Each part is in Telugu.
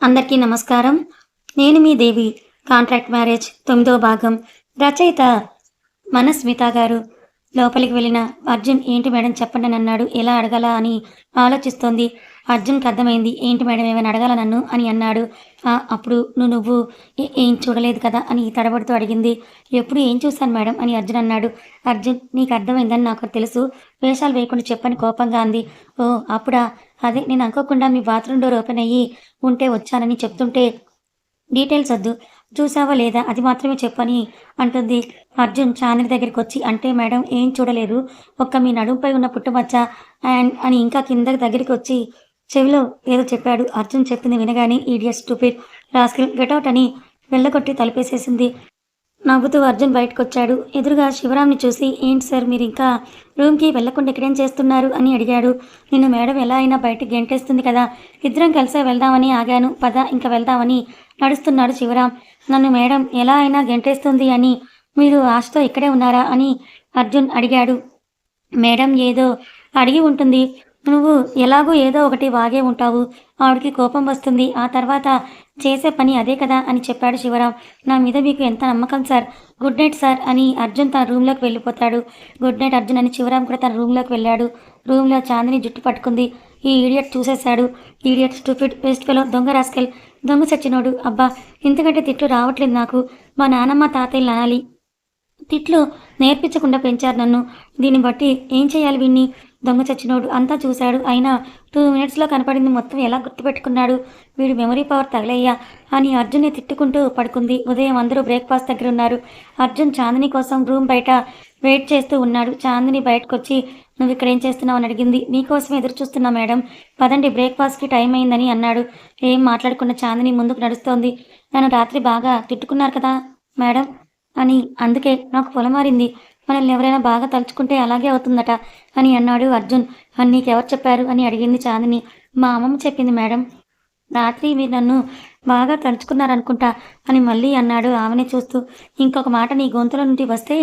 అందరికీ నమస్కారం. నేను మీ దేవి. కాంట్రాక్ట్ మ్యారేజ్ 9వ భాగం. రచయిత మనస్మిత గారు. లోపలికి వెళ్ళిన అర్జున్ ఏంటి మేడం చెప్పండని అన్నాడు. ఎలా అడగాలా అని ఆలోచిస్తోంది. అర్జున్‌కి అర్థమైంది. ఏంటి మేడం ఏమైనా అడగాలా నన్ను అని అన్నాడు. అప్పుడు నువ్వు ఏం చూడలేదు కదా అని తడబడుతూ అడిగింది. ఎప్పుడు ఏం చూశాను మేడం అని అర్జున్ అన్నాడు. అర్జున్ నీకు అర్థమైందని నాకు తెలుసు. వేషాలు వేయకుండా చెప్పని కోపంగా అంది. ఓహ్! అప్పుడా? అదే నేను అనుకోకుండా మీ బాత్రూమ్ డోర్ ఓపెన్ అయ్యి ఉంటే వచ్చానని చెప్తుంటే డీటెయిల్స్ వద్దు. చూసావా లేదా అది మాత్రమే చెప్పని అంటుంది. అర్జున్ చాందిని దగ్గరికొచ్చి అంటే మేడం ఏం చూడలేదు. ఒక్క మీ నడుముపై ఉన్న పుట్టుమచ్చ అని ఇంకా కిందకి దగ్గరికొచ్చి చెవిలో ఏదో చెప్పాడు. అర్జున్ చెప్పింది వినగానే idiot stupid rascal get out అని వెళ్ళగొట్టి తలుపేసేసింది. నవ్వుతూ అర్జున్ బయటకొచ్చాడు. ఎదురుగా శివరాంని చూసి ఏంటి సార్ మీరింకా రూమ్‌కి వెళ్ళకుండా ఇక్కడేం చేస్తున్నారు అని అడిగాడు. నిన్ను మేడం ఎలా అయినా బయటికి గెంటేస్తుంది కదా! ఇద్దరం కలిసే వెళ్దామని ఆగాను. పద ఇంక వెళ్దామని నడుస్తున్నాడు శివరాం. నన్ను మేడం ఎలా అయినా గెంటేస్తుంది అని మీరు ఆశతో ఇక్కడే ఉన్నారా అని అర్జున్ అడిగాడు. మేడం ఏదో అడిగి ఉంటుంది. నువ్వు ఎలాగో ఏదో ఒకటి వాగే ఉంటావు. ఆవిడకి కోపం వస్తుంది. ఆ తర్వాత చేసే పని అదే కదా అని చెప్పాడు శివరాం. నా మీద మీకు ఎంత నమ్మకం సార్. గుడ్ నైట్ సార్ అని అర్జున్ తన రూమ్‌లోకి వెళ్ళిపోతాడు. గుడ్ నైట్ అర్జున్ అని శివరాం కూడా తన రూమ్‌లోకి వెళ్ళాడు. రూమ్‌లో చాందిని జుట్టు పట్టుకుంది. ఈ ఈడియట్ చూసేశాడు. ఈడియట్ స్టూపిడ్ వేస్ట్ ఫెలో దొంగ రాస్కెల్ దొంగ సచ్చినోడు. అబ్బా! ఇంతకంటే తిట్లు రావట్లేదు నాకు. మా నానమ్మ తాతయ్యలు అనాలి. తిట్లు నేర్పించకుండా పెంచారు నన్ను. దీన్ని బట్టి ఏం చేయాలి వీడిని? దొంగ చచ్చినోడు అంతా చూశాడు. అయినా 2 మినిట్స్‌లో కనపడింది మొత్తం ఎలా గుర్తుపెట్టుకున్నాడు? వీడి మెమరీ పవర్ తగలయ్యా అని అర్జున్‌ని తిట్టుకుంటూ పడుకుంది. ఉదయం అందరూ బ్రేక్‌ఫాస్ట్ దగ్గరున్నారు. అర్జున్ చాందిని కోసం రూమ్ బయట వెయిట్ చేస్తూ ఉన్నాడు. చాందిని బయటకొచ్చి నువ్విక్కడేం చేస్తున్నావు అని అడిగింది. మీకోసమే ఎదురు చూస్తున్నా మేడం. పదండి బ్రేక్‌ఫాస్ట్‌కి టైం అయిందని అన్నాడు. ఏం మాట్లాడకుండా చాందిని ముందుకు నడుస్తోంది. నన్ను రాత్రి బాగా తిట్టుకున్నారు కదా మేడం అని అందుకే నాకు పొలమారింది. మనల్ని ఎవరైనా బాగా తలుచుకుంటే అలాగే అవుతుందట అని అన్నాడు అర్జున్. నీకెవరు చెప్పారు అని అడిగింది చాందిని. మా అమ్మమ్మ చెప్పింది మేడం. రాత్రి మీరు నన్ను బాగా తలుచుకున్నారనుకుంటా అని మళ్ళీ అన్నాడు ఆమెనే చూస్తూ. ఇంకొక మాట నీ గొంతులో నుండి వస్తే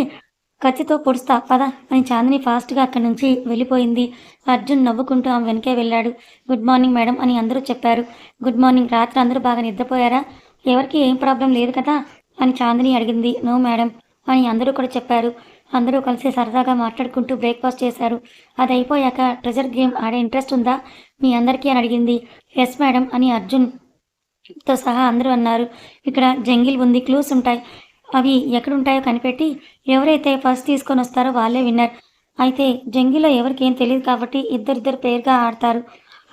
కత్తితో పొడుస్తా పద అని చాందిని ఫాస్ట్‌గా అక్కడి నుంచి వెళ్ళిపోయింది. అర్జున్ నవ్వుకుంటూ ఆమె వెనకే వెళ్ళాడు. గుడ్ మార్నింగ్ మేడం అని అందరూ చెప్పారు. Good morning. రాత్రి అందరూ బాగా నిద్రపోయారా? ఎవరికీ ఏం ప్రాబ్లమ్ లేదు కదా అని చాందిని అడిగింది. నో మేడం అని అందరూ కూడా చెప్పారు. అందరూ కలిసి సరదాగా మాట్లాడుకుంటూ బ్రేక్‌ఫాస్ట్ చేశారు. అదయిపోయాక ట్రెజర్ గేమ్ ఆడే ఇంట్రెస్ట్ ఉందా మీ అందరికీ అని అడిగింది. యెస్ మేడం అని అర్జున్‌తో సహా అందరూ అన్నారు. ఇక్కడ జంగిల్ ఉంది. క్లూస్ ఉంటాయి. అవి ఎక్కడుంటాయో కనిపెట్టి ఎవరైతే ఫస్ట్ తీసుకొనొస్తారో వాళ్ళే విన్నర్. అయితే జంగిల్‌లో ఎవరికేం తెలీదు కాబట్టి ఇద్దరిద్దరు పెయిర్‌గా ఆడతారు.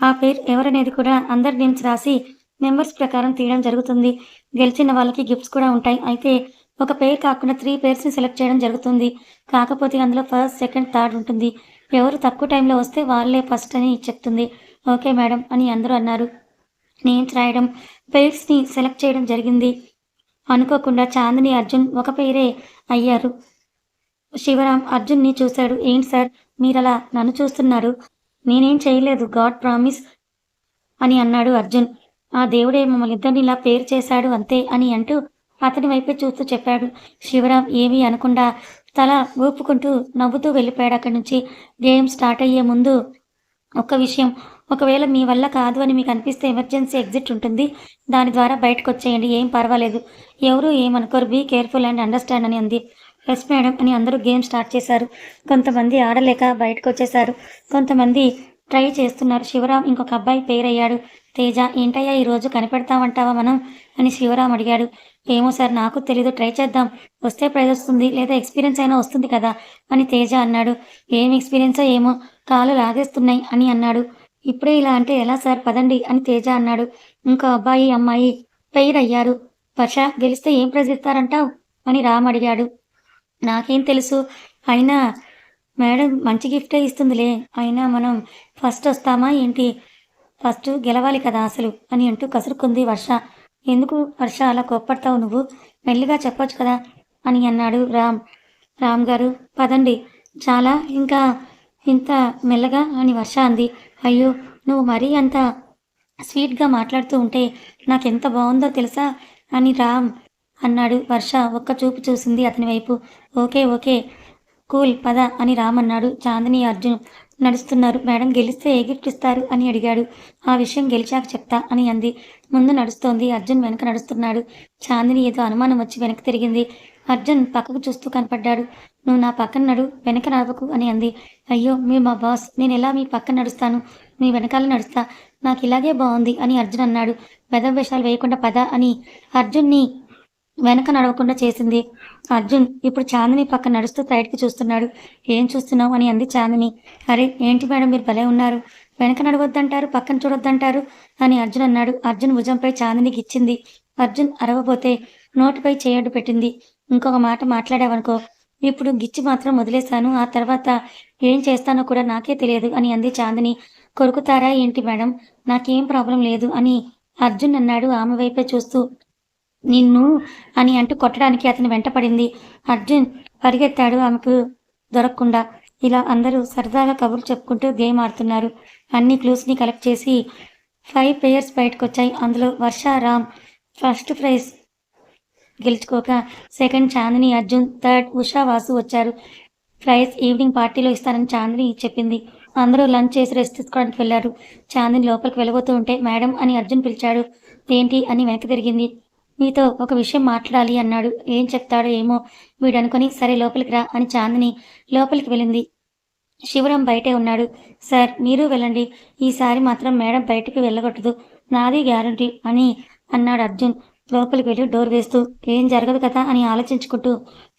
ఆ పెయిర్ ఎవరనేది కూడా అందరి నేమ్స్ రాసి నంబర్స్ ప్రకారం తీయడం జరుగుతుంది. గెలిచిన వాళ్ళకి గిఫ్ట్స్ కూడా ఉంటాయి. అయితే ఒక పెయిర్ కాకుండా 3 పెయిర్స్‌ని సెలెక్ట్ చేయడం జరుగుతుంది. కాకపోతే అందులో ఫస్ట్, సెకండ్, థర్డ్ ఉంటుంది. ఎవరు తక్కువ టైంలో వస్తే వాళ్ళే ఫస్ట్ అని చెప్తుంది. ఓకే మేడం అని అందరూ అన్నారు. నేమ్స్ రాయడం, పెయిర్స్‌ని సెలెక్ట్ చేయడం జరిగింది. అనుకోకుండా చాందిని, అర్జున్ ఒక పెయిరే అయ్యారు. శివరాం అర్జున్‌ని చూశాడు. ఏంటి సార్ మీరలా నన్ను చూస్తున్నారు? నేనేం చేయలేదు. గాడ్ ప్రామిస్ అని అన్నాడు అర్జున్. ఆ దేవుడే మమ్మల్నిద్దరిని ఇలా పేరు చేశాడు అంతే అని అంటూ అతని వైపే చూస్తూ చెప్పాడు. శివరాం ఏమీ అనకుండా తల ఊపుకుంటూ నవ్వుతూ వెళ్ళిపోయాడు అక్కడి నుంచి. గేమ్ స్టార్ట్ అయ్యే ముందు ఒక్క విషయం, ఒకవేళ మీ వల్ల కాదు అని మీకు అనిపిస్తే ఎమర్జెన్సీ ఎగ్జిట్ ఉంటుంది. దాని ద్వారా బయటకొచ్చేయండి. ఏం పర్వాలేదు. ఎవరు ఏమనుకోరు. బీ కేర్‌ఫుల్ అండ్ అండర్‌స్టాండ్ అని అంది. యెస్ మేడం అని అందరూ గేమ్ స్టార్ట్ చేశారు. కొంతమంది ఆడలేక బయటకొచ్చేశారు. కొంతమంది ట్రై చేస్తున్నారు. శివరాం ఇంకొక అబ్బాయి పేరయ్యాడు. తేజ ఏంటయ్యా ఈరోజు కనిపెడతామంటావా మనం అని శివరాం అడిగాడు. ఏమో సార్ నాకు తెలీదు. ట్రై చేద్దాం. వస్తే ప్రైజ్ వస్తుంది. లేదా ఎక్స్‌పీరియన్స్ అయినా వస్తుంది కదా అని తేజ అన్నాడు. ఏం ఎక్స్‌పీరియన్సో ఏమో కాళ్ళు లాగేస్తున్నాయి అని అన్నాడు. ఇప్పుడే ఇలా అంటే ఎలా సార్ పదండి అని తేజ అన్నాడు. ఇంకో అబ్బాయి, అమ్మాయి పెయిర్ అయ్యారు. వర్ష గెలిస్తే ఏం ప్రైజ్ ఇస్తారంటావు అని రామ్ అడిగాడు. నాకేం తెలుసు. అయినా మేడం మంచి గిఫ్టే ఇస్తుందిలే. అయినా మనం ఫస్ట్ వస్తామా ఏంటి? ఫస్ట్ గెలవాలి కదా అసలు అని అంటూ కసురుకుంది వర్ష. ఎందుకు వర్ష అలా కోప్పడతావు నువ్వు? మెల్లిగా చెప్పొచ్చు కదా అని అన్నాడు రామ్. రామ్ గారు పదండి. చాలా ఇంకా ఇంత మెల్లగా అని వర్ష అంది. అయ్యో! నువ్వు మరీ అంత స్వీట్‌గా మాట్లాడుతూ ఉంటే నాకెంత బావుందో తెలుసా అని రామ్ అన్నాడు. వర్ష ఒక్క చూపు చూసింది అతని వైపు. ఓకే. ఓకే. కూల్ పద అని రామన్నాడు. చాందిని, అర్జున్ నడుస్తున్నారు. మేడం గెలిస్తే ఏ గిఫ్ట్ ఇస్తారు అని అడిగాడు. ఆ విషయం గెలిచాక చెప్తా అని అంది. ముందు నడుస్తోంది. అర్జున్ వెనక నడుస్తున్నాడు. చాందిని ఏదో అనుమానం వచ్చి వెనక్కి తిరిగింది. అర్జున్ పక్కకు చూస్తూ కనపడ్డాడు. నువ్వు నా పక్కన నడు, వెనక నడవకు అని అంది. అయ్యో మీరు మా బాస్, నేను ఎలా మీ పక్కన నడుస్తాను? మీ వెనకాల నడుస్తా, నాకు ఇలాగే బాగుంది అని అర్జున్ అన్నాడు. వేషాలు వేయకుండా పద అని అర్జున్ని వెనక నడవకుండా చేసింది. అర్జున్ ఇప్పుడు చాందిని పక్కన నడుస్తూ సైడ్కి చూస్తున్నాడు. ఏం చూస్తున్నావు అని అంది చాందిని. అరే ఏంటి మేడం మీరు భలే ఉన్నారు, వెనక నడవద్దంటారు, పక్కన చూడొద్దంటారు అని అర్జున్ అన్నాడు. అర్జున్ భుజంపై చాందినికి ఇచ్చింది. అర్జున్ అరవబోతే నోటిపై చేయడ్డు పెట్టింది. ఇంకొక మాట మాట్లాడావనుకో, ఇప్పుడు గిచ్చి మాత్రం వదిలేశాను, ఆ తర్వాత ఏం చేస్తానో కూడా నాకే తెలియదు అని అంది చాందిని. కొరుకుతారా ఏంటి మేడం, నాకేం ప్రాబ్లం లేదు అని అర్జున్ అన్నాడు ఆమె వైపే చూస్తూ. నిన్ను అని అంటూ కొట్టడానికి అతను వెంటపడింది. అర్జున్ పరిగెత్తాడు ఆమెకు దొరకకుండా. ఇలా అందరూ సరదాగా కబుర్లు చెప్పుకుంటూ గేమ్ ఆడుతున్నారు. అన్ని క్లూస్ని కలెక్ట్ చేసి 5 పేయర్స్ బయటకొచ్చాయి. అందులో వర్ష, రామ్ ఫస్ట్ ప్రైజ్ గెలుచుకోక, సెకండ్ చాందిని, అర్జున్, థర్డ్ ఉషా, వాసు వచ్చారు. ప్రైజ్ ఈవినింగ్ పార్టీలో ఇస్తానని చాందిని చెప్పింది. అందరూ లంచ్ చేసి రెస్ట్ తీసుకోవడానికి వెళ్లారు. చాందిని లోపలికి వెళ్ళబోతూ ఉంటే మేడం అని అర్జున్ పిలిచాడు. ఏంటి అని వెనక్కి తిరిగింది. మీతో ఒక విషయం మాట్లాడాలి అన్నాడు. ఏం చెప్తాడో ఏమో వీడనుకొని సరే లోపలికి రా అని చాందిని లోపలికి వెళ్ళింది. శివరాం బయటే ఉన్నాడు. సార్ మీరు వెళ్ళండి, ఈసారి మాత్రం మేడం బయటికి వెళ్ళగొట్టదు, నాది గ్యారంటీ అని అన్నాడు అర్జున్ లోపలికి వెళ్ళి డోర్ వేస్తూ. ఏం జరగదు కదా అని ఆలోచించుకుంటూ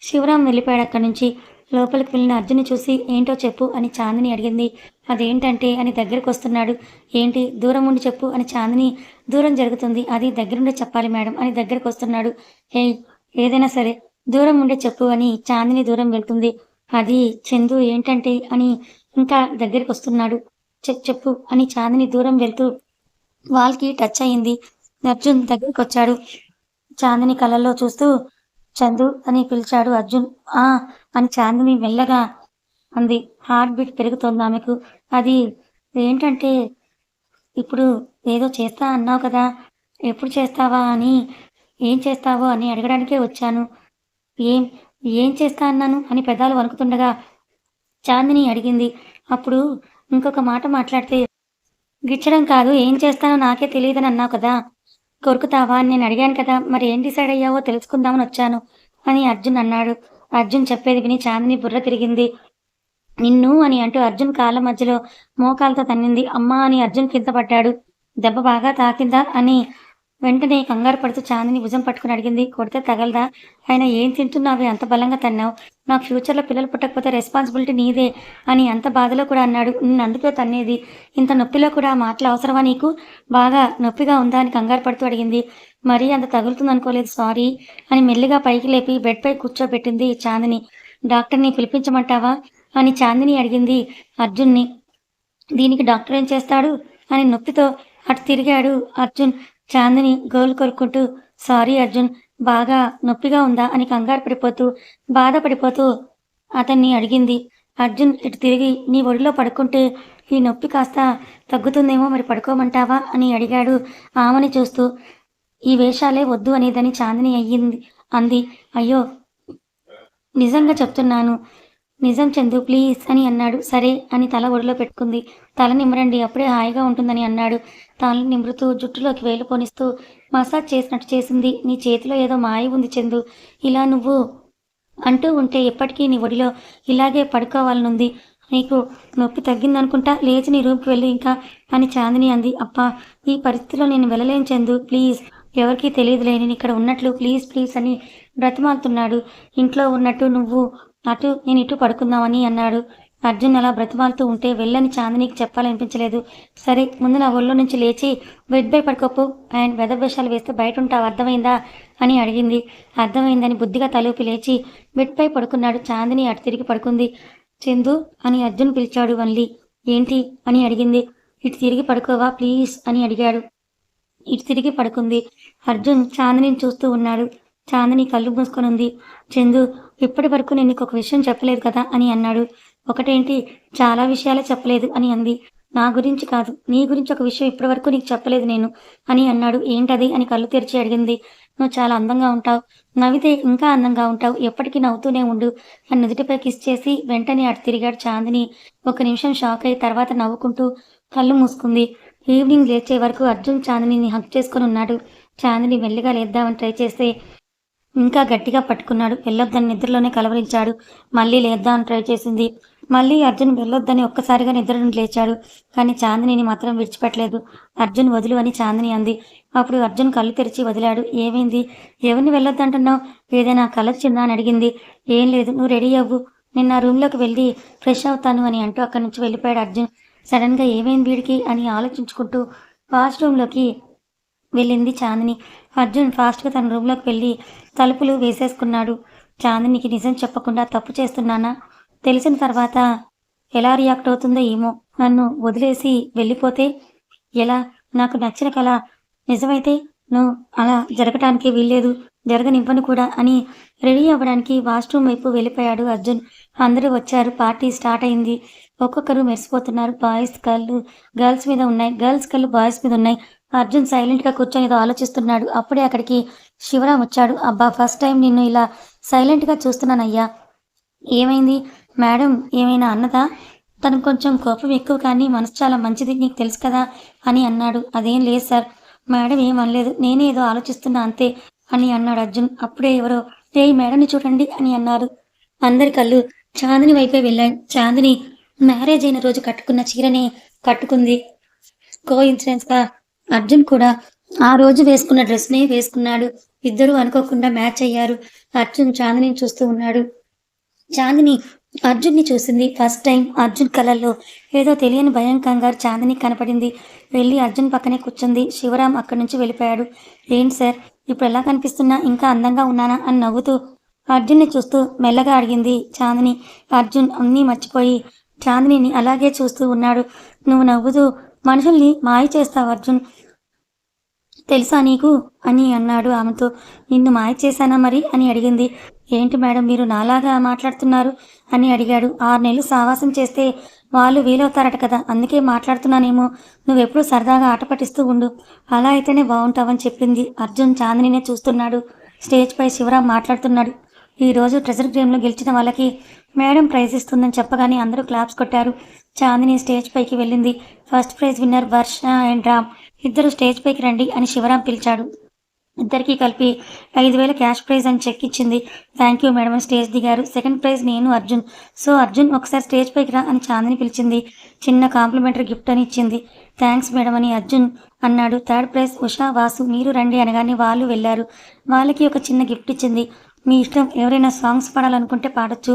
శివరాం వెళ్ళిపోయాడు అక్కడి నుంచి. లోపలికి వెళ్ళిన అర్జున్ని చూసి ఏంటో చెప్పు అని చాందిని అడిగింది. అదేంటంటే అని దగ్గరకు వస్తున్నాడు. ఏంటి దూరం ఉండి చెప్పు అని చాందిని. దూరం జరుగుతుంది, అది దగ్గరుండే చెప్పాలి మేడం అని దగ్గరకు వస్తున్నాడు. ఏదైనా సరే దూరం ఉండే చెప్పు అని చాందిని దూరం వెళ్తుంది. అది చందు ఏంటంటే అని ఇంకా దగ్గరికి వస్తున్నాడు. చెప్పు అని చాందిని దూరం వెళ్తూ వాల్కి టచ్ అయింది. అర్జున్ దగ్గరికి వచ్చాడు. చాందిని కళ్ళల్లో చూస్తూ చందు అని పిలిచాడు అర్జున్. ఆ అని చాందిని మెల్లగా అంది. హార్ట్ బీట్ పెరుగుతోంది ఆమెకు. అది ఏంటంటే ఇప్పుడు ఏదో చేస్తా అన్నావు కదా, ఎప్పుడు చేస్తావా అని, ఏం చేస్తావో అని అడగడానికే వచ్చాను. ఏం ఏం చేస్తా అన్నాను అని పెదాలు వణుకుతుండగా చాందిని అడిగింది. అప్పుడు ఇంకొక మాట మాట్లాడితే గిచ్చడం కాదు, ఏం చేస్తానో నాకే తెలియదని అన్నావు కదా, కొరుకుతావా అని నేను అడిగాను కదా, మరి ఏం డిసైడ్ అయ్యావో తెలుసుకుందామని వచ్చాను అని అర్జున్ అన్నాడు. అర్జున్ చెప్పేది విని చాందిని బుర్ర తిరిగింది. నిన్ను అని అంటూ అర్జున్ కాళ్ళ మధ్యలో మోకాలతో తన్నింది. అమ్మా అని అర్జున్ కింద పడ్డాడు. దెబ్బ బాగా తాకిందా అని వెంటనే కంగారు పడుతూ చాందిని భుజం పట్టుకుని అడిగింది. కొడితే తగలదా, ఆయన ఏం తింటున్నావే అంత బలంగా తన్నావు, నాకు ఫ్యూచర్లో పిల్లలు పుట్టకపోతే రెస్పాన్సిబిలిటీ నీదే అని అంత బాధలో కూడా అన్నాడు. నిన్ను అందుకే తన్నేది, ఇంత నొప్పిలో కూడా ఆ మాటలు అవసరమా నీకు, బాగా నొప్పిగా ఉందా అని కంగారు పడుతూ అడిగింది. మరీ అంత తగులుతుంది అనుకోలేదు, సారీ అని మెల్లిగా పైకి లేపి బెడ్పై కూర్చోబెట్టింది చాందిని. డాక్టర్ని పిలిపించమంటావా అని చాందిని అడిగింది అర్జున్ని. దీనికి డాక్టర్ ఏం చేస్తాడు అని నొప్పితో అటు తిరిగాడు అర్జున్. చాందిని గోలు కొరుక్కుంటూ సారీ అర్జున్, బాగా నొప్పిగా ఉందా అని కంగారు పడిపోతూ బాధపడిపోతూ అతన్ని అడిగింది. అర్జున్ ఇటు తిరిగి నీ ఒడిలో పడుకుంటే ఈ నొప్పి కాస్త తగ్గుతుందేమో, మరి పడుకోమంటావా అని అడిగాడు ఆమెని చూస్తూ. ఈ వేషాలే వద్దు అనేదని చాందిని అంది. అయ్యో నిజంగా చెప్తున్నాను, నిజం చందు ప్లీజ్ అని అన్నాడు. సరే అని తల ఒడిలో పెట్టుకుంది. తల నిమ్మరండి, అప్పుడే హాయిగా ఉంటుందని అన్నాడు. తల నిమురుతూ జుట్టులోకి వేలు పోనిస్తూ మసాజ్ చేసినట్టు చేసింది. నీ చేతిలో ఏదో మాయ ఉంది చందు, ఇలా నువ్వు అంటూ ఉంటే ఎప్పటికీ నీ ఒడిలో ఇలాగే పడుకోవాలనుంది, నీకు నొప్పి తగ్గిందనుకుంటా, లేచి నీ రూమ్కి వెళ్ళి ఇంకా అని చాందిని అంది. అప్పా ఈ పరిస్థితిలో నేను వెళ్ళలేను చందు ప్లీజ్, ఎవరికీ తెలియదులే నేను ఇక్కడ ఉన్నట్లు, ప్లీజ్ ప్లీజ్ అని బ్రతిమాలుతున్నాడు. ఇంట్లో ఉన్నట్టు నువ్వు అటు నేను ఇటు పడుకుందామని అన్నాడు. అర్జున్ అలా బ్రతిమాలుతూ ఉంటే వెళ్ళని చాందినికి చెప్పాలనిపించలేదు. సరే ముందు నా ఒళ్ళో నుంచి లేచి బెడ్పై పడుకోపు అండ్ వెదవేషాలు వేస్తే బయట ఉంటావు, అర్థమైందా అని అడిగింది. అర్థమైందని బుద్ధిగా తలూపి లేచి బెడ్పై పడుకున్నాడు. చాందిని అటు తిరిగి పడుకుంది. చందు అని అర్జున్ పిలిచాడు. మళ్ళీ ఏంటి అని అడిగింది. ఇటు తిరిగి పడుకోవా ప్లీజ్ అని అడిగాడు. ఇటు తిరిగి పడుకుంది. అర్జున్ చాందిని చూస్తూ ఉన్నాడు. చాందిని కళ్ళు మూసుకొని ఉంది. చందు ఇప్పటి వరకు నేను నీకు ఒక విషయం చెప్పలేదు కదా అని అన్నాడు. ఒకటేంటి, చాలా విషయాలే చెప్పలేదు అని అంది. నా గురించి కాదు, నీ గురించి ఒక విషయం ఇప్పటివరకు నీకు చెప్పలేదు నేను అని అన్నాడు. ఏంటది అని కళ్ళు తెరిచి అడిగింది. నువ్వు చాలా అందంగా ఉంటావు. నవ్వితే ఇంకా అందంగా ఉంటావు. ఎప్పటికీ నవ్వుతూనే ఉండు అని నుదుటిపై కిస్ చేసి వెంటనే అటు తిరిగాడు చాందిని. ఒక నిమిషం షాక్ అయి తర్వాత నవ్వుకుంటూ కళ్ళు మూసుకుంది. ఈవినింగ్ లేచే వరకు అర్జున్ చాందినిని హగ్ చేసుకొని ఉన్నాడు. చాందిని మెల్లిగా లేద్దామని ట్రై చేస్తే ఇంకా గట్టిగా పట్టుకున్నాడు. వెళ్ళొద్దని నిద్రలోనే కలవరించాడు. మళ్ళీ లేద్దామని ట్రై చేసింది. మళ్ళీ అర్జున్ వెళ్ళొద్దని ఒక్కసారిగా నిద్ర నుండి లేచాడు. కానీ చాందినిని మాత్రం విడిచిపెట్టలేదు. అర్జున్ వదులు అని చాందిని అంది. అప్పుడు అర్జున్ కళ్ళు తెరిచి వదిలాడు. ఏమైంది? ఎవరిని వెళ్ళొద్దంటున్నావు? ఏదైనా కలొచ్చిందా అని అడిగింది. ఏం లేదు, నువ్వు రెడీ అవ్వు, నేను నా రూమ్లోకి వెళ్ళి ఫ్రెష్ అవుతాను అని అంటూ అక్కడి నుంచి వెళ్ళిపోయాడు అర్జున్. సడన్గా ఏమైంది వీడికి అని ఆలోచించుకుంటూ వాష్రూమ్లోకి వెళ్ళింది చాందిని. అర్జున్ ఫాస్ట్గా తన రూమ్లోకి వెళ్ళి తలుపులు వేసేసుకున్నాడు. చాందినికి నిజం చెప్పకుండా తప్పు చేస్తున్నానా తెలిసిన తర్వాత ఎలా రియాక్ట్ అవుతుందో ఏమో. నన్ను వదిలేసి వెళ్ళిపోతే ఎలా? నాకు నచ్చిన కళ నిజమైతే నువ్వు అలా జరగటానికి వీల్లేదు, జరగనివ్వను కూడా అని రెడీ అవ్వడానికి వాష్రూమ్ వైపు వెళ్ళిపోయాడు అర్జున్. అందరూ వచ్చారు. పార్టీ స్టార్ట్ అయింది. ఒక్కొక్కరు మెరిసిపోతున్నారు. బాయ్స్ కళ్ళు గర్ల్స్ మీద ఉన్నాయి, గర్ల్స్ కళ్ళు బాయ్స్ మీద ఉన్నాయి. అర్జున్ సైలెంట్గా కూర్చొని ఏదో ఆలోచిస్తున్నాడు. అప్పుడే అక్కడికి శివరాం వచ్చాడు. అబ్బా, ఫస్ట్ టైం నిన్ను ఇలా సైలెంట్గా చూస్తున్నానయ్యా. ఏమైంది? మేడం ఏమైనా అన్నదా? తనకు కొంచెం కోపం ఎక్కువ కానీ మనసు చాలా మంచిది, నీకు తెలుసు కదా అని అన్నాడు. అదేం లేదు సార్, మేడం ఏమనలేదు, నేనే ఏదో ఆలోచిస్తున్నా అంతే అని అన్నాడు అర్జున్. అప్పుడే ఎవరో మేడంని చూడండి అని అన్నారు. అందరి కళ్ళు చాందిని వైపే వెళ్ళాయి. చాందిని మ్యారేజ్ అయిన రోజు కట్టుకున్న చీరనే కట్టుకుంది. గా అర్జున్ కూడా ఆ రోజు వేసుకున్న డ్రెస్నే వేసుకున్నాడు. ఇద్దరూ అనుకోకుండా మ్యాచ్ అయ్యారు. అర్జున్ చాందిని చూస్తూ ఉన్నాడు. చాందిని అర్జున్ని చూసింది. ఫస్ట్ టైం అర్జున్ కళ్ళల్లో ఏదో తెలియని భయం, కంగారు చాందిని కనపడింది. వెళ్ళి అర్జున్ పక్కనే కూర్చుంది. శివరాం అక్కడి నుంచి వెళ్ళిపోయాడు. ఏంటి సార్, ఇప్పుడు ఎలా కనిపిస్తున్నా, ఇంకా అందంగా ఉన్నానా అని నవ్వుతూ అర్జున్ని చూస్తూ మెల్లగా అడిగింది చాందిని. అర్జున్ అన్నీ మర్చిపోయి చాందినిని అలాగే చూస్తూ ఉన్నాడు. నువ్వు నవ్వుతూ మనుషుల్ని మాయ చేస్తావు అర్జున్, తెలుసా నీకు అని అన్నాడు ఆమెతో. నిన్ను మాయ చేశానా మరి అని అడిగింది. ఏంటి మేడం మీరు నాలాగా మాట్లాడుతున్నారు అని అడిగాడు. 6 నెలలు సావాసం చేస్తే వాళ్ళు వీలవుతారట కదా, అందుకే మాట్లాడుతున్నానేమో. నువ్వెప్పుడు సరదాగా ఆట పట్టిస్తూ ఉండు, అలా అయితేనే బాగుంటావని చెప్పింది. అర్జున్ చాందినినే చూస్తున్నాడు. స్టేజ్పై శివరాం మాట్లాడుతున్నాడు. ఈరోజు ట్రెజర్ గేమ్లో గెలిచిన వాళ్ళకి మేడం ప్రైజ్ ఇస్తుందని చెప్పగానే అందరూ క్లాప్స్ కొట్టారు. చాందిని స్టేజ్ పైకి వెళ్ళింది. First prize winner Varsha and Ram ఇద్దరు స్టేజ్ పైకి రండి అని శివరాం పిలిచాడు. ఇద్దరికీ కలిపి 5,000 క్యాష్ ప్రైజ్ అని చెక్ ఇచ్చింది. థ్యాంక్ యూ మేడం అని స్టేజ్ దిగారు. సెకండ్ ప్రైజ్ నేను అర్జున్, సో అర్జున్ ఒకసారి స్టేజ్ పైకి రా అని చాందిని పిలిచింది. చిన్న కాంప్లిమెంటరీ గిఫ్ట్ అని ఇచ్చింది. థ్యాంక్స్ మేడం అని అర్జున్ అన్నాడు. థర్డ్ ప్రైజ్ ఉషా, వాసు మీరు రండి అనగానే వాళ్ళు వెళ్ళారు. వాళ్ళకి ఒక చిన్న గిఫ్ట్ ఇచ్చింది. మీ ఇష్టం, ఎవరైనా సాంగ్స్ పాడాలనుకుంటే పాడొచ్చు,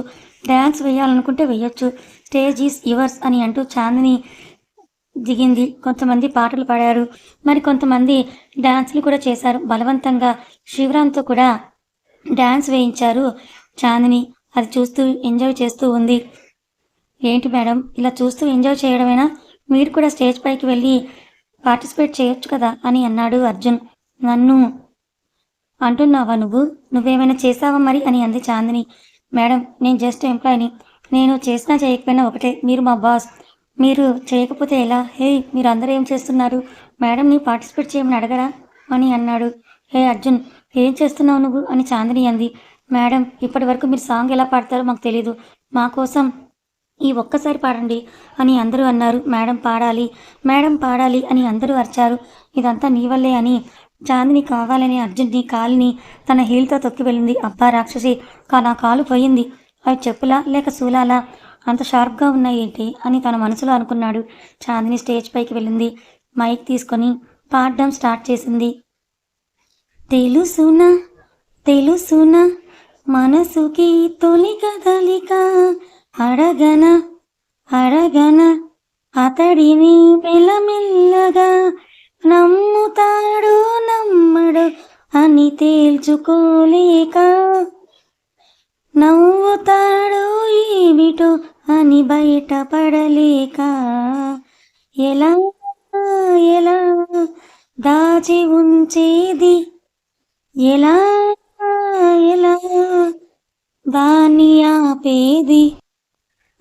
డ్యాన్స్ వేయాలనుకుంటే వేయొచ్చు, స్టేజ్ ఈజ్ యువర్స్ అని అంటూ చాందిని దిగింది. కొంతమంది పాటలు పాడారు, మరి కొంతమంది డాన్సులు కూడా చేశారు. బలవంతంగా శివరాంతో కూడా డాన్స్ వేయించారు చాందిని. అది చూస్తూ ఎంజాయ్ చేస్తూ ఉంది. ఏంటి మేడం ఇలా చూస్తూ ఎంజాయ్ చేయడమేనా? మీరు కూడా స్టేజ్ పైకి వెళ్ళి పార్టిసిపేట్ చేయొచ్చు కదా అని అన్నాడు అర్జున్. నన్ను అంటున్నావా నువ్వు? నువ్వేమైనా చేసావా మరి అని అంది చాందిని. మేడం నేను జస్ట్ ఎంప్లాయీని, నేను చేసినా చేయకపోయినా ఒకటే, మీరు మా బాస్, మీరు చేయకపోతే ఎలా? హే మీరు అందరూ ఏం చేస్తున్నారు? మేడంని పార్టిసిపేట్ చేయమని అడగరా అని అన్నాడు. హే అర్జున్, ఏం చేస్తున్నావు నువ్వు అని చాందిని అంది. మేడం ఇప్పటి వరకు మీరు సాంగ్ ఎలా పాడతారో మాకు తెలీదు, మా కోసం ఈ ఒక్కసారి పాడండి అని అందరూ అన్నారు. మేడం పాడాలి, మేడం పాడాలి అని అందరూ అరిచారు. ఇదంతా నీ వల్లే అని చాందిని కావాలని అర్జున్ని కాలుని తన హీల్తో తొక్కి వెళ్ళింది. అబ్బా రాక్షసి, నా కాలు పోయింది, అవి చెప్పులా లేక శూలాలా అంత షార్ప్గా ఉన్నాయేంటి అని తన మనసులో అనుకున్నాడు. చాందిని స్టేజ్ పైకి వెళ్ళింది. మైక్ తీసుకొని పాడడం స్టార్ట్ చేసింది. తెలుసునా తెలుసునా మనసుకి తొలి కదలిక, అడగన అడగన అతడిని మెల్లమెల్లగా, నమ్ముతాడు నమ్మడు అని తేల్చుకోలేక, నవ్వుతాడు ఏమిటో అని బయటపడలేక, ఎలా ఎలా దాచి ఉంచేది, ఎలా ఎలా దాన్ని ఆపేది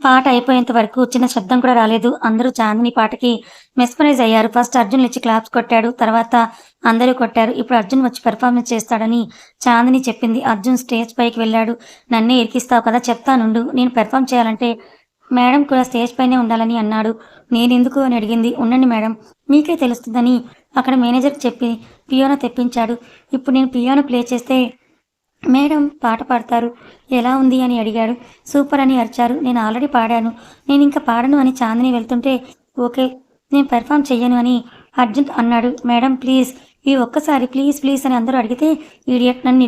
పాట అయిపోయేంత వరకు చిన్న శబ్దం కూడా రాలేదు. అందరూ చాందిని పాటకి మెస్మరైజ్ అయ్యారు. ఫస్ట్ అర్జున్ లేచి క్లాప్స్ కొట్టాడు. తర్వాత అందరూ కొట్టారు. ఇప్పుడు అర్జున్ వచ్చి పెర్ఫార్మెన్స్ చేస్తాడని చాందిని చెప్పింది. అర్జున్ స్టేజ్ పైకి వెళ్ళాడు. నన్నే ఇరికిస్తావు కదా, చెప్తానుండు. నేను పెర్ఫార్మ్ చేయాలంటే మేడం కూడా స్టేజ్ పైనే ఉండాలని అన్నాడు. నేనెందుకు అని అడిగింది. ఉండండి మేడం, మీకే తెలుస్తుందని అక్కడ మేనేజర్కి చెప్పి పియానో తెప్పించాడు. ఇప్పుడు నేను పియానో ప్లే చేస్తే మేడం పాట పాడతారు. ఎలా ఉంది అని అడిగాడు. సూపర్ అని అరిచారు. నేను ఆల్రెడీ పాడాను, నేను ఇంకా పాడను అని చాందిని వెళ్తుంటే ఓకే, నేను పెర్ఫామ్ చెయ్యను అని అర్జున్ అన్నాడు. మేడం ప్లీజ్, ఈ ఒక్కసారి ప్లీజ్ ప్లీజ్ అని అందరూ అడిగితే ఇడియట్ నన్ను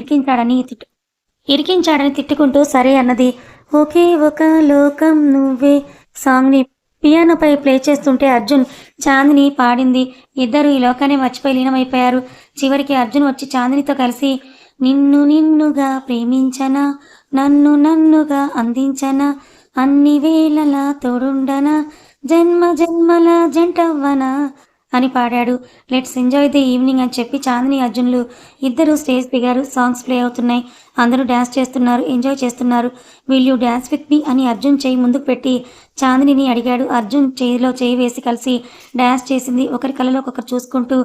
ఇరికించాడని తిట్టుకుంటూ సరే అన్నది. ఒకే ఒక లోకం నువ్వే సాంగ్ని పియానోపై ప్లే చేస్తుంటే అర్జున్ చాందిని పాడింది. ఇద్దరు ఈ లోకాన్ని మర్చిపోయి లీనమైపోయారు. చివరికి అర్జున్ వచ్చి చాందినితో కలిసి నిన్ను నిన్నుగా ప్రేమించనా, నన్ను నన్నుగా అందించనా, అన్ని వేళలా తోడుండనా, జన్మ జన్మల జంటవ్వనా అని పాడాడు. లెట్స్ ఎంజాయ్ ది ఈవినింగ్ అని చెప్పి చాందిని అర్జున్లు ఇద్దరు స్టేజ్ దిగారు. సాంగ్స్ ప్లే అవుతున్నాయి. అందరూ డ్యాన్స్ చేస్తున్నారు, ఎంజాయ్ చేస్తున్నారు. Will you dance with me అని అర్జున్ చేయి ముందుకు పెట్టి చాందినిని అడిగాడు. అర్జున్ చేయిలో చేయి వేసి కలిసి డ్యాన్స్ చేసింది. ఒకరి కళ్ళలో ఒకరు చూసుకుంటూ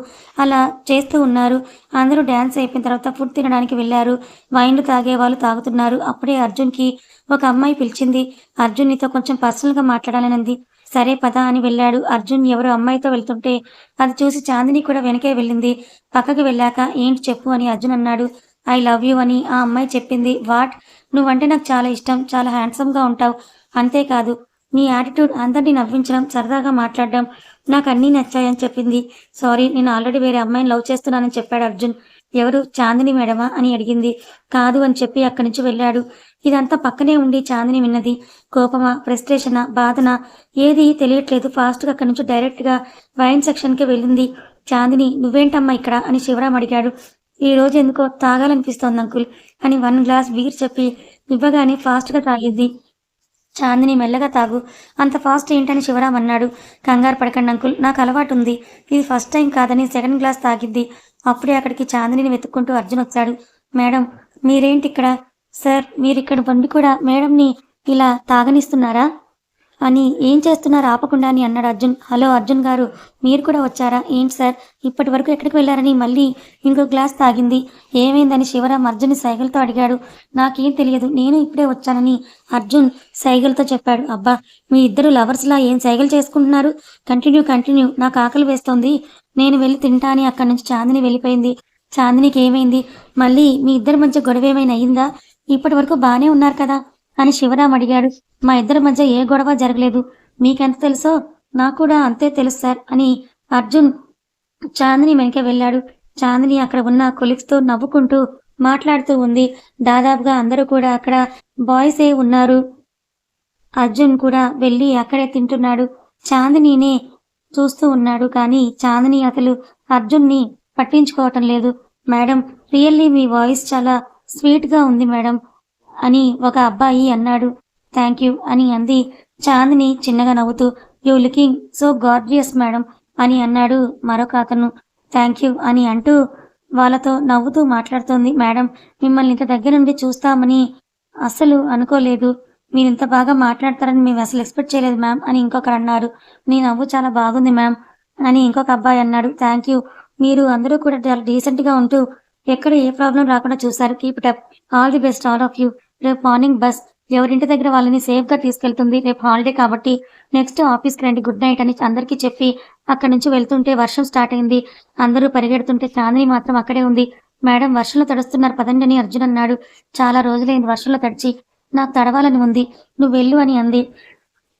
అలా చేస్తూ ఉన్నారు. అందరూ డ్యాన్స్ అయిపోయిన తర్వాత ఫుడ్ తినడానికి వెళ్ళారు. వైన్లు తాగే వాళ్ళు తాగుతున్నారు. అప్పుడే అర్జున్కి ఒక అమ్మాయి పిలిచింది. అర్జున్ నీతో కొంచెం పర్సనల్గా మాట్లాడాలనింది. సరే పద అని వెళ్ళాడు. అర్జున్ ఎవరో అమ్మాయితో వెళ్తుంటే అది చూసి చాందిని కూడా వెనకే వెళ్ళింది. పక్కకి వెళ్ళాక ఏంటి చెప్పు అని అర్జున్ అన్నాడు. ఐ లవ్ యూ అని ఆ అమ్మాయి చెప్పింది. వాట్, నువ్వంటే నాకు చాలా ఇష్టం, చాలా హ్యాండ్సమ్గా ఉంటావు, అంతేకాదు నీ యాటిట్యూడ్, అందరినీ నవ్వించడం, సరదాగా మాట్లాడడం నాకు అన్నీ నచ్చాయని చెప్పింది. సారీ, నేను ఆల్రెడీ వేరే అమ్మాయిని లవ్ చేస్తున్నానని చెప్పాడు అర్జున్. ఎవరు, చాందిని మేడమా అని అడిగింది. కాదు అని చెప్పి అక్కడి నుంచి వెళ్ళాడు. ఇదంతా పక్కనే ఉండి చాందిని విన్నది. కోపమా, ఫ్రస్ట్రేషనా, బాధనా ఏది తెలియట్లేదు. ఫాస్ట్గా అక్కడి నుంచి డైరెక్ట్గా వైన్ సెక్షన్కి వెళ్ళింది. చాందిని నువ్వేంటమ్మా ఇక్కడ అని శివరాం అడిగాడు. ఈ రోజు ఎందుకో తాగాలనిపిస్తోంది అంకుల్ అని 1 గ్లాస్ బీర్ చెప్పి ఇవ్వగానే ఫాస్ట్గా తాగింది. చాందిని మెల్లగా తాగు, అంత ఫాస్ట్ ఏంటని శివరాం అన్నాడు. కంగారు పడకండి అంకుల్, నాకు అలవాటు ఉంది, ఇది ఫస్ట్ టైం కాదని 2nd గ్లాస్ తాగిద్ది. అప్పుడే అక్కడికి చాందినిని వెతుక్కుంటూ అర్జున్ వచ్చాడు. మేడం మీరేంటి ఇక్కడ? సార్ మీరిక్కడ వండి కూడా మేడంని ఇలా తాగనిస్తున్నారా అని ఏం చేస్తున్నారు ఆపకుండా అని అన్నాడు అర్జున్. హలో అర్జున్ గారు, మీరు కూడా వచ్చారా? ఏంటి సార్ ఇప్పటి వరకు ఎక్కడికి వెళ్ళారని మళ్ళీ ఇంకో గ్లాస్ తాగింది. ఏమైందని శివరాం అర్జున్ని సైగలతో అడిగాడు. నాకేం తెలియదు, నేను ఇప్పుడే వచ్చానని అర్జున్ సైగలతో చెప్పాడు. అబ్బా, మీ ఇద్దరు లవర్స్లా ఏం సైగలు చేసుకుంటున్నారు? కంటిన్యూ, నాకు ఆకలి వేస్తోంది, నేను వెళ్ళి తింటా అని అక్కడి నుంచి చాందిని వెళ్ళిపోయింది. చాందినికి ఏమైంది? మళ్ళీ మీ ఇద్దరి మధ్య గొడవ ఏమైనా అయిందా? ఇప్పటి వరకు బాగానే ఉన్నారు కదా అని శివరాం అడిగాడు. మా ఇద్దరి మధ్య ఏ గొడవ జరగలేదు, మీకెంత తెలుసో నాకు కూడా అంతే తెలుసు సార్ అని అర్జున్ చాందిని వెనక వెళ్ళాడు. చాందిని అక్కడ ఉన్న కొలీగ్స్తో నవ్వుకుంటూ మాట్లాడుతూ ఉంది. దాదాపుగా అందరూ కూడా అక్కడ బాయ్సే ఉన్నారు. అర్జున్ కూడా వెళ్ళి అక్కడే తింటున్నాడు. చాందినినే చూస్తూ ఉన్నాడు. కానీ చాందిని అసలు అర్జున్ని పట్టించుకోవటం లేదు. మేడం రియల్లీ మీ వాయిస్ చాలా స్వీట్గా ఉంది మేడం అని ఒక అబ్బాయి అన్నాడు. థ్యాంక్ యూ అని అంది చాందిని చిన్నగా నవ్వుతూ. You looking so gorgeous madam అని అన్నాడు మరొక అతను. థ్యాంక్ యూ అని అంటూ వాళ్ళతో నవ్వుతూ మాట్లాడుతోంది. మేడం మిమ్మల్ని ఇంత దగ్గర నుండి చూస్తామని అస్సలు అనుకోలేదు, మీరు ఇంత బాగా మాట్లాడతారని మేము అసలు ఎక్స్పెక్ట్ చేయలేదు మ్యామ్ అని ఇంకొకరు అన్నారు. నీ నవ్వు చాలా బాగుంది మ్యామ్ అని ఇంకొక అబ్బాయి అన్నాడు. థ్యాంక్ యూ, మీరు అందరూ కూడా చాలా డీసెంట్గా ఉంటూ ఎక్కడ ఏ ప్రాబ్లం రాకుండా చూశారు. Keep it up, all the best all of you. రేపు మార్నింగ్ బస్ ఎవరింటి దగ్గర వాళ్ళని సేఫ్గా తీసుకెళ్తుంది. రేపు హాలిడే కాబట్టి నెక్స్ట్ ఆఫీస్కి రండి, గుడ్ నైట్ అని అందరికీ చెప్పి అక్కడి నుంచి వెళ్తుంటే వర్షం స్టార్ట్ అయింది. అందరూ పరిగెడుతుంటే చాందిని మాత్రం అక్కడే ఉంది. మేడం వర్షంలో తడుస్తున్నారు పదండి అని అర్జున్ అన్నాడు. చాలా రోజులైంది వర్షంలో తడిచి, నాకు తడవాలని ఉంది, నువ్వు వెళ్ళు అని అంది.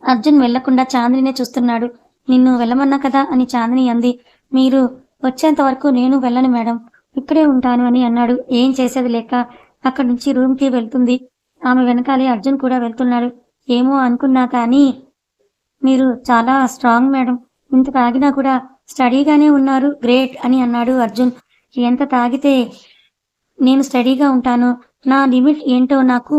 అర్జున్ వెళ్లకుండా చాందినినే చూస్తున్నాడు. నిన్ను వెళ్ళమన్నా కదా అని చాందిని అంది. మీరు వచ్చేంత వరకు నేను వెళ్ళను మేడం, ఇక్కడే ఉంటాను అని అన్నాడు. ఏం చేసేది లేక అక్కడి నుంచి రూమ్కి వెళ్తుంది. ఆమె వెనకాలే అర్జున్ కూడా వెళ్తున్నాడు. ఏమో అనుకున్నా కానీ మీరు చాలా స్ట్రాంగ్ మేడం, ఇంత తాగినా కూడా స్టడీగానే ఉన్నారు, గ్రేట్ అని అన్నాడు అర్జున్. ఎంత తాగితే నేను స్టడీగా ఉంటాను, నా లిమిట్ ఏంటో నాకు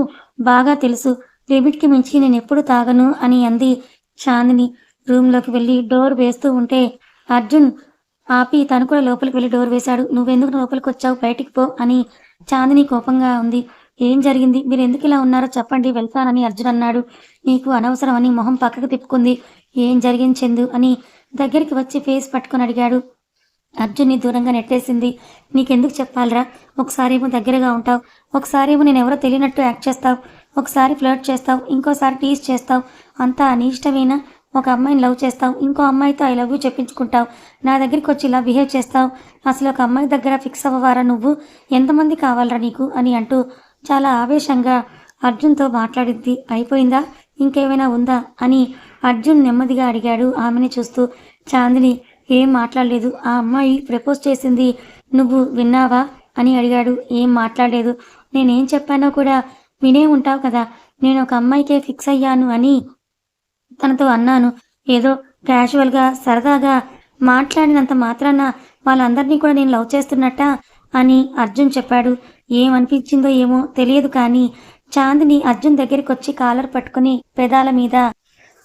బాగా తెలుసు, లిమిట్కి మించి నేను ఎప్పుడు తాగను అని అంది చాందిని. రూమ్లోకి వెళ్ళి డోర్ వేస్తూ ఉంటే అర్జున్ ఆపి తను కూడా లోపలికి వెళ్ళి డోర్ వేశాడు. నువ్వెందుకు లోపలికి వచ్చావు, బయటికి పో అని చాందిని కోపంగా ఉంది. ఏం జరిగింది? మీరెందుకు ఇలా ఉన్నారో చెప్పండి వెళ్తానని అర్జున్ అన్నాడు. నీకు అనవసరం అని మొహం పక్కకు తిప్పుకుంది. ఏం జరిగింది చందు అని దగ్గరికి వచ్చి ఫేస్ పట్టుకొని అడిగాడు. అర్జున్ని దూరంగా నెట్టేసింది. నీకెందుకు చెప్పాలిరా? ఒకసారేమో దగ్గరగా ఉంటావు, ఒకసారేమో నేనెవరో తెలియనట్టు యాక్ట్ చేస్తావు, ఒకసారి ఫ్లర్ట్ చేస్తావు, ఇంకోసారి టీజ్ చేస్తావు. అంతా నీ ఇష్టమేనా? ఒక అమ్మాయిని లవ్ చేస్తావు, ఇంకో అమ్మాయితో ఐ లవ్ యూ చెప్పించుకుంటావు, నా దగ్గరికి వచ్చి ఇలా బిహేవ్ చేస్తావు. అసలు ఒక అమ్మాయి దగ్గర ఫిక్స్ అవ్వవారా నువ్వు? ఎంతమంది కావాలరా నీకు అని అంటూ చాలా ఆవేశంగా అర్జున్తో మాట్లాడింది. అయిపోయిందా? ఇంకేమైనా ఉందా అని అర్జున్ నెమ్మదిగా అడిగాడు ఆమెని చూస్తూ. చాందిని ఏం మాట్లాడలేదు. ఆ అమ్మాయి ప్రపోజ్ చేసింది నువ్వు విన్నావా అని అడిగాడు. ఏం మాట్లాడలేదు. నేనేం చెప్పానో కూడా వినే ఉంటావు కదా. నేను ఒక అమ్మాయికే ఫిక్స్ అయ్యాను అని తనతో అన్నాను. ఏదో క్యాజువల్గా సరదాగా మాట్లాడినంత మాత్రాన వాళ్ళందరినీ కూడా నేను లవ్ చేస్తున్నట్టా అని అర్జున్ చెప్పాడు. ఏమనిపించిందో ఏమో తెలియదు కానీ చాందిని అర్జున్ దగ్గరికొచ్చి కాలర్ పట్టుకుని పెదాల మీద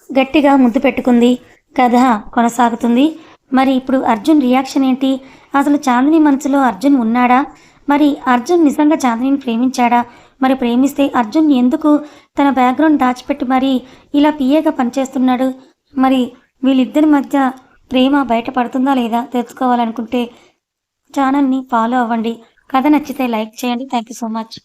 గట్టిగా ముద్దు పెట్టుకుంది. కథ కొనసాగుతుంది. మరి ఇప్పుడు అర్జున్ రియాక్షన్ ఏంటి? అసలు చాందిని మనసులో అర్జున్ ఉన్నాడా? మరి అర్జున్ నిజంగా చాందినిని ప్రేమించాడా? మరి ప్రేమిస్తే అర్జున్ ఎందుకు తన బ్యాక్గ్రౌండ్ దాచిపెట్టి మరి ఇలా పిఏగా పనిచేస్తున్నాడు? మరి వీళ్ళిద్దరి మధ్య ప్రేమ బయటపడుతుందా లేదా తెలుసుకోవాలనుకుంటే ఛానల్ని ఫాలో అవ్వండి. కథ నచ్చితే లైక్ చేయండి. Thank you so much.